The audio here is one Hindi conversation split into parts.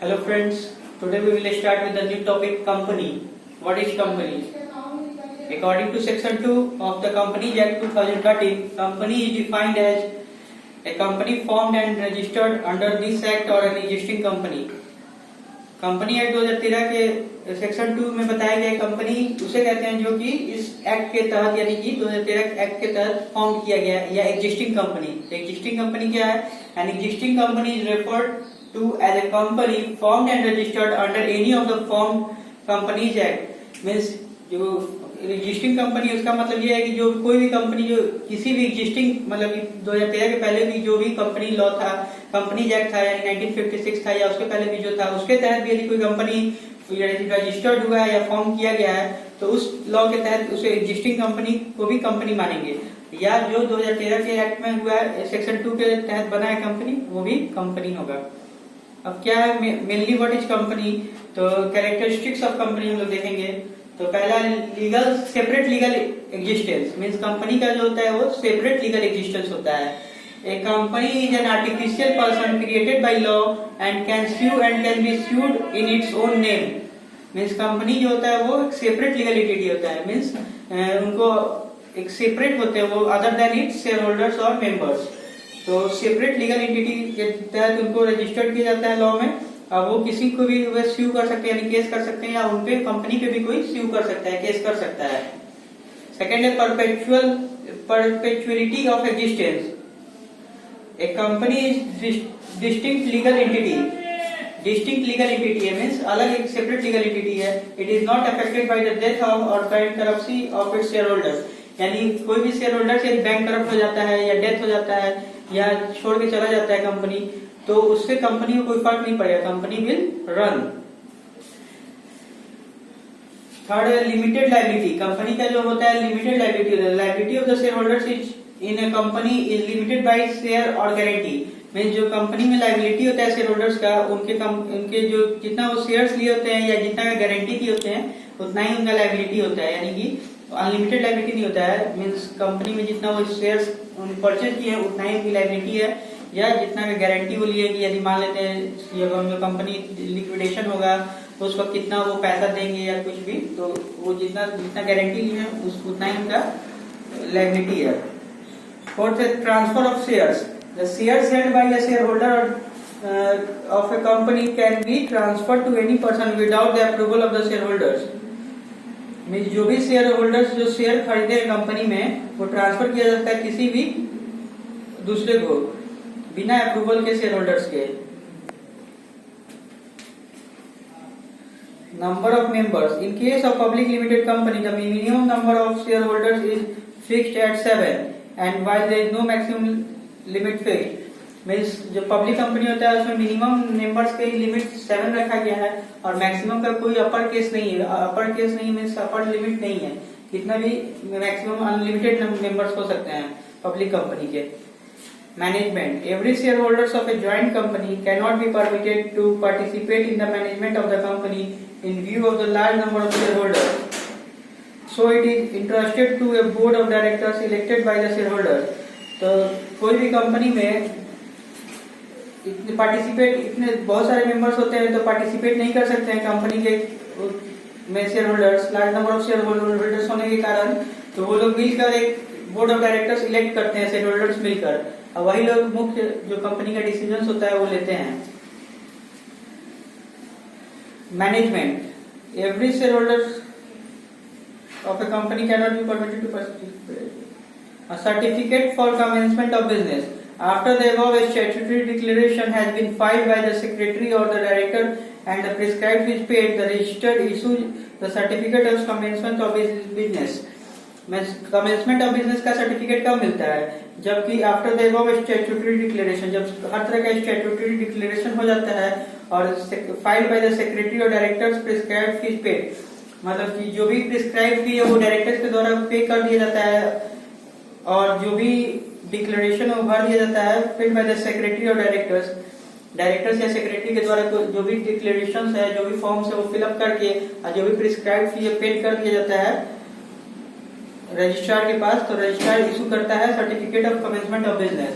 Hello friends, today we will start with the new topic company. What is company? According to section 2 of the Companies Act 2013, company is defined as a company formed and registered under this act or an existing company. Company act 2013 के सेक्शन 2 में बताया गया कंपनी उसे कहते हैं जो कि इस एक्ट के तहत यानी कि 2013 एक्ट के तहत फॉर्म किया गया या एग्जिस्टिंग कंपनी। एग्जिस्टिंग कंपनी क्या है? An existing company is referred to as a company formed and registered under any of the form companies act. Means जो एग्जिस्टिंग कंपनी उसका मतलब ये है कि जो कोई भी कंपनी जो किसी भी एग्जिस्टिंग मतलब 2013 के पहले भी जो भी कंपनी लॉ था, कंपनीज एक्ट था यानी 1956 था या उसके पहले भी जो था उसके तहत भी यदि कोई कंपनी रजिस्टर्ड हुआ है या फॉर्म किया गया है तो उस लॉ के तहत उसे एग्जिस्टिंग कंपनी को भी कंपनी मानेंगे। या जो 2013 के एक्ट में हुआ है सेक्शन 2 के तहत बना है कंपनी वो भी कंपनी होगा। अब क्या है मेनली व्हाट इज कंपनी? तो कैरेक्टरिस्टिक्स ऑफ कंपनी हम लोग देखेंगे। तो पहला legal separate legal existence. Means company का जो होता है वो सेपरेट लीगल एग्जिस्टेंस होता है। A company is an artificial person created by law and can sue and can be sued in its own name. Means company जो होता है वो एक सेपरेट लीगल एंटिटी होता है। मींस उनको एक सेपरेट होते हैं वो other than it's share holders और मेंबर्स। तो सेपरेट लीगल एंटिटी के तहत उनको रजिस्टर्ड किया जाता है लॉ में। अब वो किसी को भी वे स्यू कर सकते हैं यानी केस कर सकते हैं या उनपे कंपनी पे भी कोई स्यू कर सकता है, केस कर सकता है। सेकंड है perpetuality of existence. A company is distinct legal entity. Distinct legal entity है मींस अलग एक सेपरेट लीगल एंटिटी है। It is not affected by the death of और bankruptcy of its share holders. यानी कोई भी शेयर होल्डर से बैंक करप्ट हो जाता है या डेथ हो जाता है या छोड़ के चला जाता है कंपनी तो उससे कंपनी को कोई फर्क नहीं पड़ेगा, कंपनी विल रन। थर्ड है लिमिटेड लायबिलिटी। कंपनी का जो होता है limited liability. Liability of the share holders is in A company is limited by share और गारंटी। मींस जो कंपनी में लायबिलिटी होता है शेयर होल्डर्स का उनके जो जितना वो शेयर्स लिए होते हैं या जितना गारंटी दिए होते हैं उतना ही उनका लायबिलिटी होता है। यानी कि अनलिमिटेड लायबिलिटी नहीं होता है। मींस कंपनी में जितना वो शेयर्स परचेज किए हैं उतना ही उनकी लायबिलिटी है या जितना का गारंटी वो लिए कि यदि मान लेते हैं कंपनी लिक्विडेशन होगा तो उस वक्त कितना वो पैसा देंगे या कुछ भी तो वो जितना गारंटी ली है उतना ही उनका लायबिलिटी है। फोर्थ है transfer of shares. The shares held by the share holder of a company can be transfer to any person without the approval of the share holders. Means जो भी शेयर होल्डर्स जो शेयर खरीदे हैं कंपनी में वो ट्रांसफर किया जाता है किसी भी दूसरे को बिना अप्रूवल के शेयर होल्डर्स के। Number of members. In case of public limited company the minimum number of share holders is fixed at 7 and while there is no maximum limit fixed. Means जो पब्लिक कंपनी होता है उसमें मिनिमम मेंबर्स की लिमिट 7 रखा गया है और मैक्सिमम का कोई अपर केस नहीं है। अपर केस नहीं मींस अपर लिमिट नहीं है, कितना भी मैक्सिमम अनलिमिटेड मेंबर्स हो सकते हैं पब्लिक कंपनी के। Management. Every share holders of a joint company can not be permitted to participate in the management of the company in view of the large number of share holders, so it is interested to a board of directors elected by the share holders. तो कोई भी कंपनी में इतने बहुत सारे मेंबर्स होते हैं तो पार्टिसिपेट नहीं कर सकते हैं कंपनी के में share holders. Large number of share holders होने के कारण तो वो लोग मिलकर एक बोर्ड ऑफ डायरेक्टर्स इलेक्ट करते हैं शेयर होल्डर्स मिलकर और वही लोग मुख्य जो कंपनी का डिसीजन होता है वो लेते हैं। Management. Every share holders of a company can not be permitted to participate. A certificate for commencement of business. After the above, a statutory declaration has been filed by the secretary or the director and the prescribed fees paid, the registered issues the certificate of commencement of business. commencement of business का सर्टिफिकेट कब मिलता है? जबकि after the above statutory declaration, जब हर तरह का statutory declaration हो जाता है और filed by the secretary or directors prescribed fees paid, मतलब कि जो भी prescribed fee है वो डायरेक्टर्स के द्वारा पे कर दिया जाता है और जो भी डिक्लेरेशन वो भर दिया जाता है फिर बाय द सेक्रेटरी और डायरेक्टर्स या सेक्रेटरी के द्वारा जो भी डिक्लेरेशन है जो भी फॉर्म्स है वो फिलअप करके और जो भी प्रिस्क्राइब्ड फी पेड कर दिया जाता है रजिस्ट्रार के पास। तो रजिस्ट्रार इशू करता है certificate of commencement of business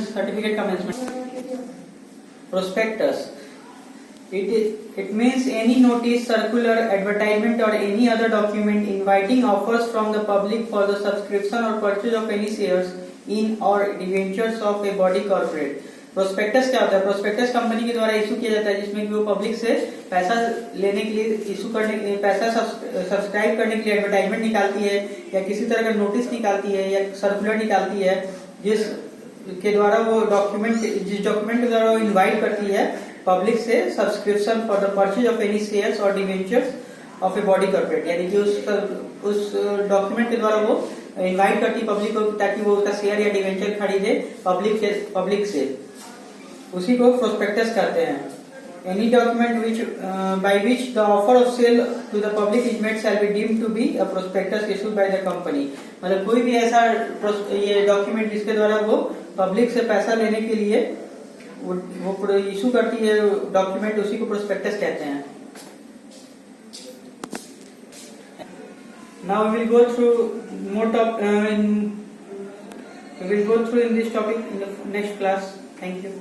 certificate commencement. prospectus. It means any notice, circular, advertisement or any other document inviting offers from the public for the subscription or purchase of any shares in or debentures of a body corporate. Prospectus क्या होता है? प्रोस्पेक्टस कंपनी के द्वारा इशू किया जाता है जिसमें कि वो पब्लिक से पैसा लेने के लिए इशू करने के लिए, पैसा सब्सक्राइब करने के लिए एडवर्टाइजमेंट निकालती है या किसी तरह का नोटिस निकालती है या सर्कुलर निकालती है जिस के द्वारा वो डॉक्यूमेंट, जिस डॉक्यूमेंट के द्वारा वो इनवाइट करती है पब्लिक से subscription for the purchase of any shares और debentures of a body corporate, यानी कि उस डॉक्यूमेंट के द्वारा वो इनवाइट करती है पब्लिक को ताकि वो उसका शेयर या डिवेंचर खरीदे पब्लिक से, उसी को प्रोस्पेक्टस कहते हैं. Any document which by which the offer of sale to the public is made shall be deemed to be a prospectus issued by the company. मतलब कोई भी ऐसा ये डॉक्यूमेंट जिसके द्वारा वो पब्लिक से पैसा लेने के लिए वो इशू करती है डॉक्यूमेंट, उसी को प्रोस्पेक्टस कहते हैं. Now we will go through more we will go through in this topic in the next class. Thank you.